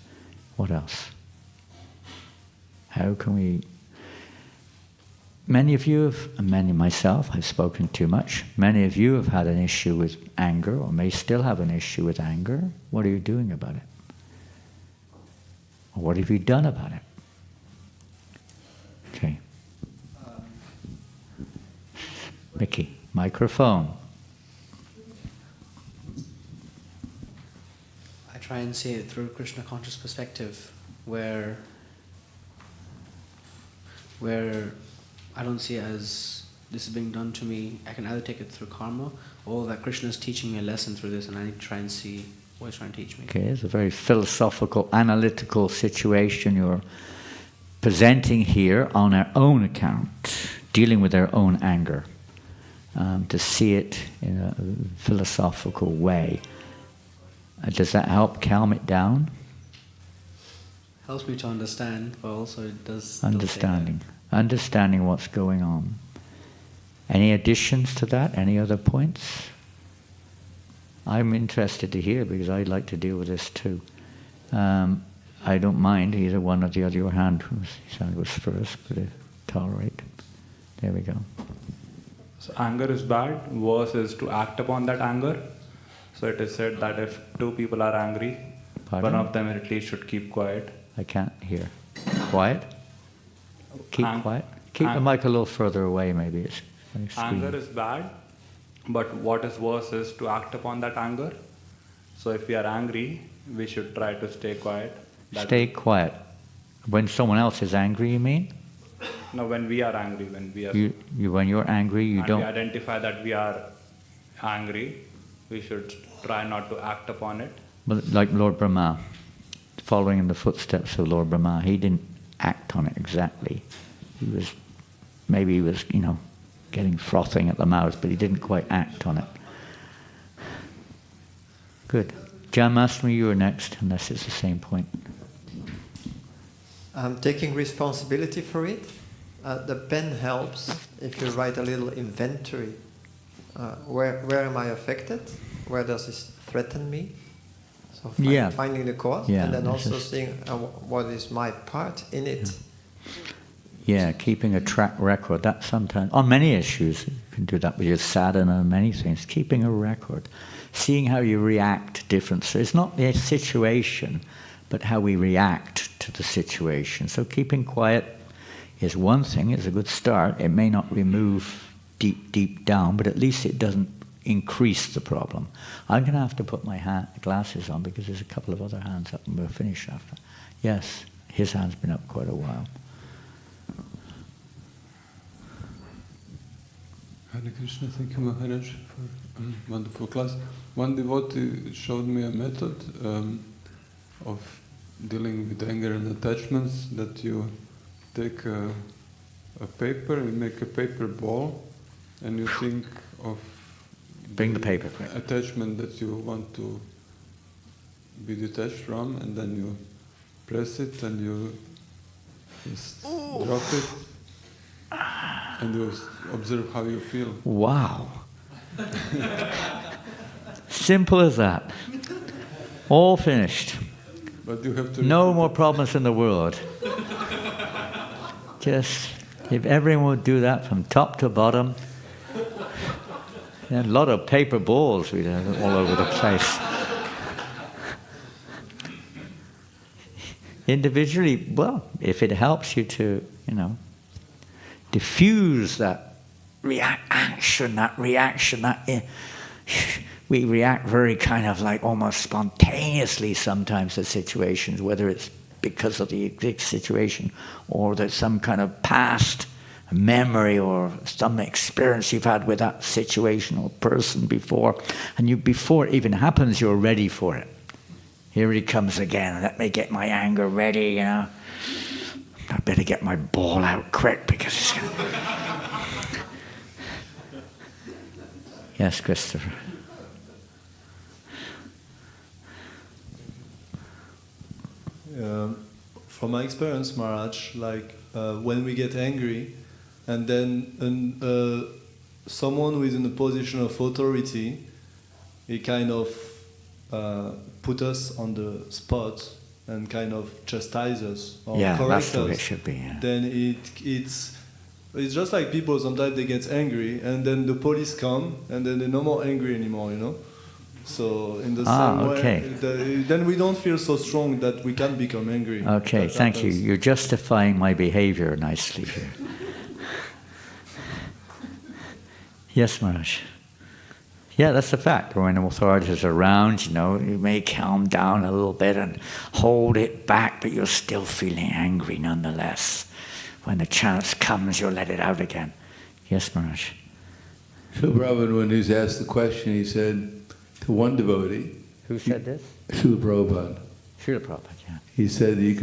What else? How can we... Many of you myself, I've spoken too much. Many of you have had an issue with anger, or may still have an issue with anger. What are you doing about it? Or what have you done about it? Okay. Mickey, microphone. I try and see it through a Krishna conscious perspective, where where I don't see it as this is being done to me. I can either take it through karma, or that Krishna is teaching me a lesson through this, and I need to try and see what he's trying to teach me. Okay, it's a very philosophical, analytical situation you're presenting here on our own account, dealing with our own anger, to see it in a philosophical way. Does that help calm it down? Helps me to understand, but also it does... Understanding what's going on. Any additions to that? Any other points? I'm interested to hear because I'd like to deal with this too. I don't mind either one or the other. Your hand was first, but tolerate. There we go. So anger is bad. Worse is to act upon that anger. So it is said that if two people are angry, Pardon? one of them at least should keep quiet. I can't hear. Quiet? Keep quiet? Keep the mic a little further away, maybe. It's anger is bad, but what is worse is to act upon that anger. So if we are angry, we should try to stay quiet. Stay quiet. When someone else is angry, you mean? No, when we are angry, when we are... When you're angry, you don't... we identify that we are angry, we should try not to act upon it. Well, like Lord Brahma, following in the footsteps of Lord Brahma, he didn't act on it exactly. He was getting frothing at the mouth, but he didn't quite act on it. Good. Janmashtami, you are next, unless it's the same point. I'm taking responsibility for it. The pen helps if you write a little inventory. Where am I affected? Where does this threaten me? So finding the cause, and then also seeing what is my part in it. Yeah, keeping a track record. That sometimes, on many issues, you can do that with your sadhana and many things. Keeping a record, seeing how you react to different. So it's not the situation, but how we react to the situation. So keeping quiet is one thing. It's a good start. It may not remove deep down, but at least it doesn't increase the problem. I'm going to have to put my glasses on because there's a couple of other hands up and we'll finish after. Yes, his hand's been up quite a while. Hare Krishna, thank you Maharaj for a wonderful class. One devotee showed me a method of dealing with anger and attachments, that you take a paper, you make a paper ball, and you think of Bring the paper. Attachment that you want to be detached from, and then you press it and you just drop it, and you observe how you feel. Wow. Simple as that. All finished. But you have to... No more problems in the world. Just, if everyone would do that from top to bottom, a lot of paper balls we'd have all over the place. Individually, well, if it helps you to, diffuse that reaction, we react very kind of like almost spontaneously sometimes to situations, whether it's because of the exact situation or there's some kind of past memory or some experience you've had with that situation or person before, and before it even happens, you're ready for it. Here he comes again. Let me get my anger ready, I better get my ball out quick because it's going to... Yes, Christopher. From my experience, Maharaj, when we get angry, and then someone who is in a position of authority, he kind of put us on the spot and kind of chastise us or correct us. That's the way it should be. Yeah. Then it's just like people sometimes they get angry and then the police come and then they're no more angry anymore, So in the same way, then we don't feel so strong that we can become angry. Okay, thank you. You're justifying my behavior nicely here. Yes, Maharaj. Yeah, that's a fact. When authorities are around, you may calm down a little bit and hold it back, but you're still feeling angry nonetheless. when the chance comes, you'll let it out again. Yes, Maharaj. Srila Prabhupada, when he was asked the question, he said to one devotee. Who said this? Srila Prabhupada. Srila Prabhupada, yeah. He said you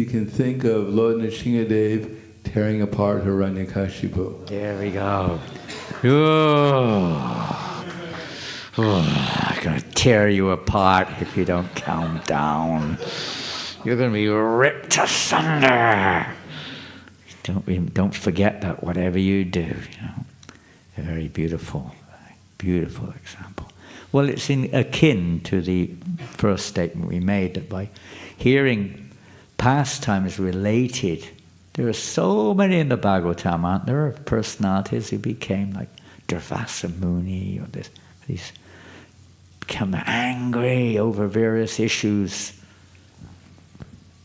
can think of Lord Nrsingadev tearing apart Hiranyakashipu. There we go. I'm going to tear you apart if you don't calm down. You're going to be ripped asunder. Don't forget that whatever you do, a very beautiful example. Well, it's akin to the first statement we made, that by hearing pastimes related, there are so many in the Bhagavatam, aren't there? Are personalities who became like Durvasa Muni, or these become angry over various issues.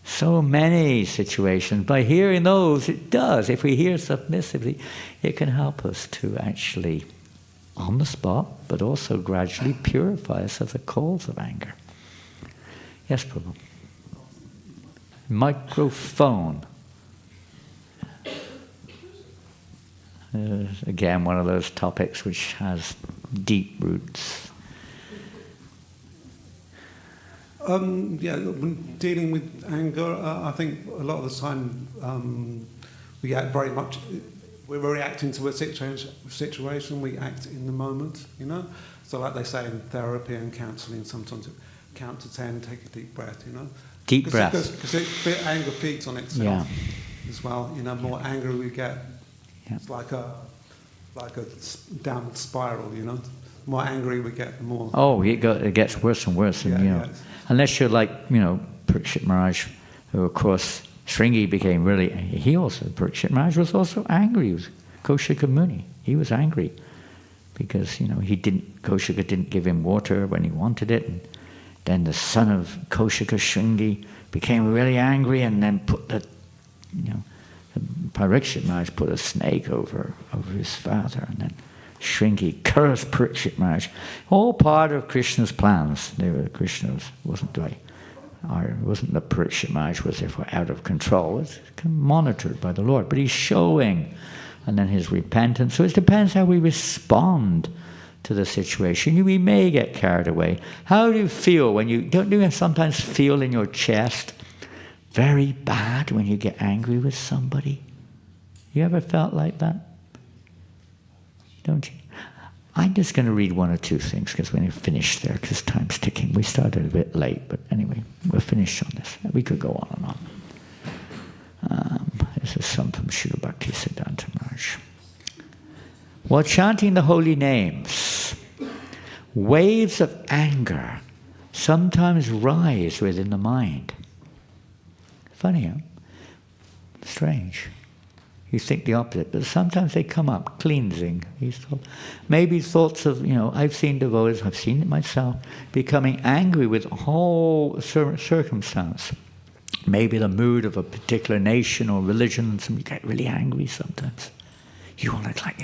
So many situations. By hearing those, it does. If we hear submissively, it can help us to actually, on the spot, but also gradually purify us of the cause of anger. Yes, Prabhu. Microphone. Again, one of those topics which has deep roots. When dealing with anger, I think a lot of the time we act very much. We're reacting to a situation. We act in the moment, So, like they say in therapy and counselling, sometimes count to 10, take a deep breath, Deep breath. Because anger feeds on itself as well. More angry we get, it's like a downward spiral. More angry we get, the more. Oh, it gets worse and worse, unless you're like Parikshit Maharaj, who of course Shringi became really. Parikshit Maharaj was also angry. He was Kaushika Muni. He was angry because Kaushika didn't give him water when he wanted it, and then the son of Kaushika, Shringi, became really angry, and then put Parikshit Maharaj put a snake over his father, and then Shringi cursed Parikshit Maharaj. All part of Krishna's plans. Krishna's wasn't that Parikshit Maharaj was therefore out of control. It's monitored by the Lord, but he's showing, and then his repentance. So it depends how we respond to the situation. We may get carried away. How do you feel when don't you sometimes feel in your chest very bad when you get angry with somebody? You ever felt like that? Don't you? I'm just going to read one or two things because we're finished there because time's ticking. We started a bit late, but anyway, we're finished on this. We could go on and on. This is some from Srila Bhaktivedanta Manor. While chanting the holy names, waves of anger sometimes rise within the mind. Funny, huh? Strange. You think the opposite, but sometimes they come up, cleansing. Maybe thoughts of, I've seen devotees, I've seen it myself, becoming angry with a whole circumstance. Maybe the mood of a particular nation or religion, and you get really angry sometimes. You want to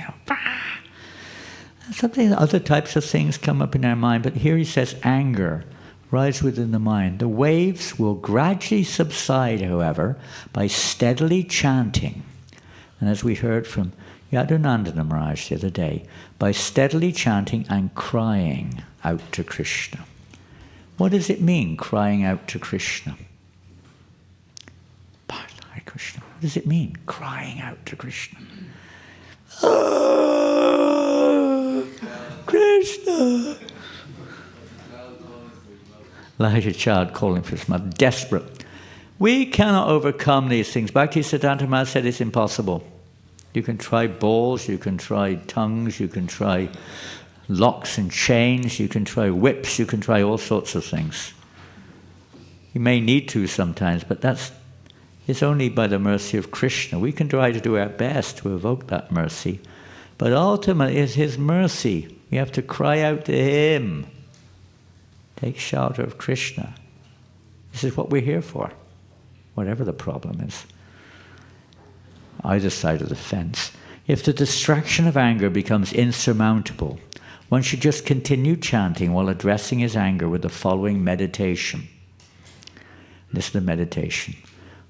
something, other types of things come up in our mind, but here he says anger rise within the mind. The waves will gradually subside, however, by steadily chanting. And as we heard from Yadunandana Maharaj the other day, by steadily chanting and crying out to Krishna. What does it mean, crying out to Krishna? Hare Krishna. What does it mean, crying out to Krishna? Oh, Krishna! Like a child calling for his mother, desperate. We cannot overcome these things. Bhaktisiddhanta Maharaj said it's impossible. You can try balls, you can try tongues, you can try locks and chains, you can try whips, you can try all sorts of things. You may need to sometimes, but it's only by the mercy of Krishna. We can try to do our best to evoke that mercy, but ultimately it's his mercy. We have to cry out to him. Take shelter of Krishna. This is what we're here for, whatever the problem is. Either side of the fence. If the distraction of anger becomes insurmountable, one should just continue chanting while addressing his anger with the following meditation. This is the meditation.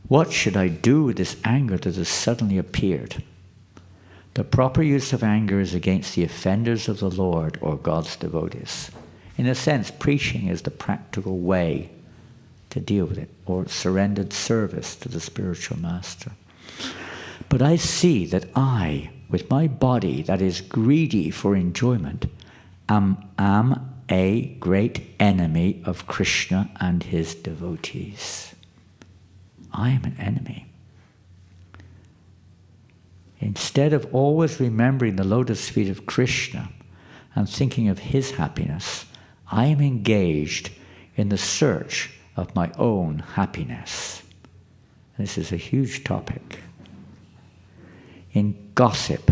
What should I do with this anger that has suddenly appeared? The proper use of anger is against the offenders of the Lord or God's devotees. In a sense, preaching is the practical way to deal with it, or surrendered service to the spiritual master. But I see that I, with my body that is greedy for enjoyment, am a great enemy of Krishna and his devotees. I am an enemy. Instead of always remembering the lotus feet of Krishna and thinking of his happiness, I am engaged in the search of my own happiness. This is a huge topic. In gossip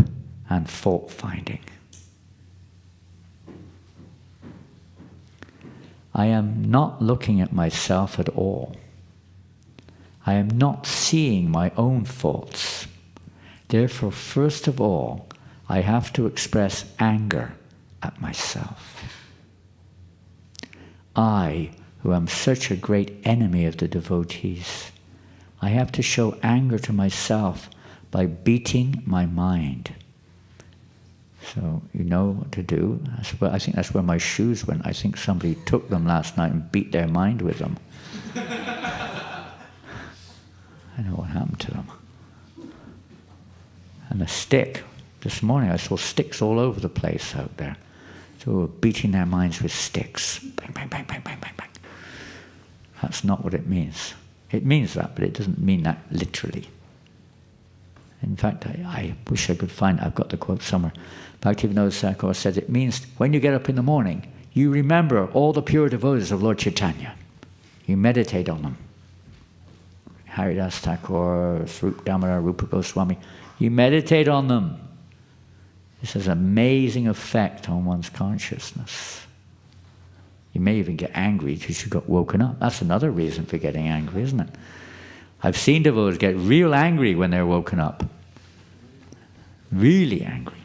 and fault-finding. I am not looking at myself at all. I am not seeing my own faults. Therefore, first of all, I have to express anger at myself. I, who am such a great enemy of the devotees, I have to show anger to myself by beating my mind. So you know what to do. I think that's where my shoes went. I think somebody took them last night and beat their mind with them. I know what happened to them. And a stick. This morning I saw sticks all over the place out there. So we were beating their minds with sticks. Bang, bang, bang, bang, bang, bang, bang. That's not what it means. It means that, but it doesn't mean that literally. In fact, I wish I could find, I've got the quote somewhere. Bhaktivedanta Manor says it means when you get up in the morning, you remember all the pure devotees of Lord Chaitanya. You meditate on them. Haridas Thakur, Srup Damodar, Rupa Goswami. You meditate on them. This has an amazing effect on one's consciousness. You may even get angry because you got woken up. That's another reason for getting angry, isn't it? I've seen devotees get real angry when they're woken up. Really angry.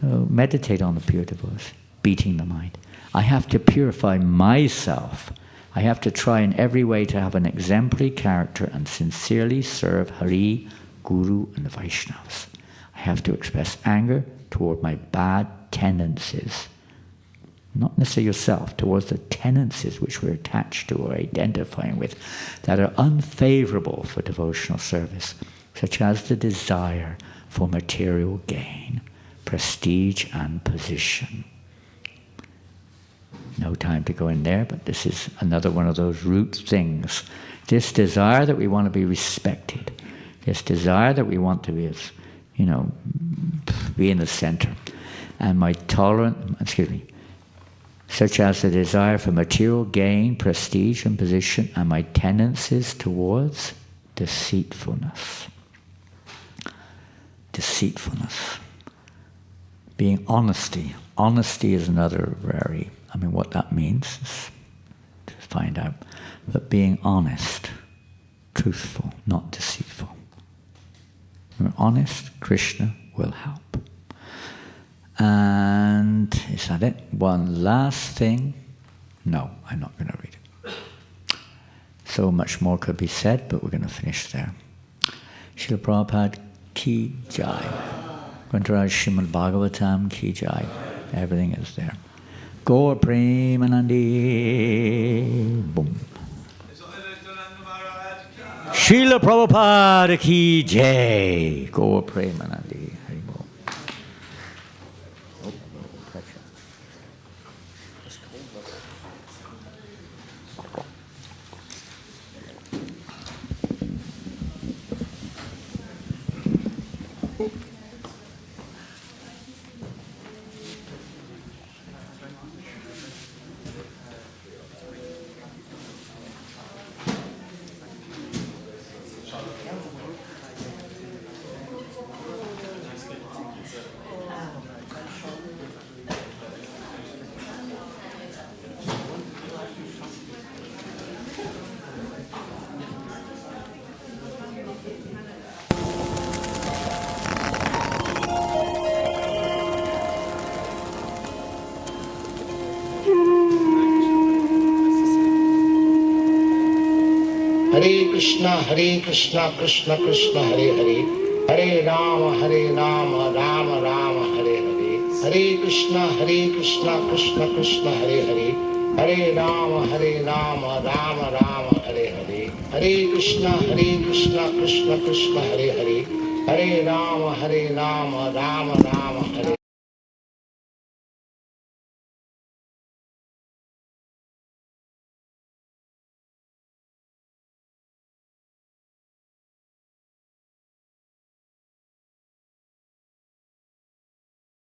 So meditate on the pure devotees, beating the mind. I have to purify myself. I have to try in every way to have an exemplary character and sincerely serve Hari, Guru, and the Vaishnavas. I have to express anger toward my bad tendencies. Not necessarily yourself, towards the tendencies which we're attached to or identifying with that are unfavorable for devotional service, such as the desire for material gain, prestige, and position. No time to go in there, but this is another one of those root things. This desire that we want to be respected, this desire that we want to be, be in the center, and my such as the desire for material gain, prestige, and position, and my tendencies towards deceitfulness. Deceitfulness. Being honesty. Honesty is another what that means is to find out. But being honest, truthful, not deceitful. When we're honest, Krishna will help. And is that it? One last thing. No, I'm not going to read it. So much more could be said, but we're going to finish there. Srila Prabhupada ki jai. Grantaraj Srimad Bhagavatam ki jai. Everything is there. Gaur Premanandi. Boom. Srila Prabhupada ki jai. Gaur Premanandi. Krishna Krishna Krishna Hare Hare, Hare Rama Rama Rama Hare Hare, Hare Krishna Krishna Krishna Hare Hare, Hare Rama Rama Rama Hare Hare, Hare Krishna Krishna Krishna Hare Hare, Hare Rama Rama Rama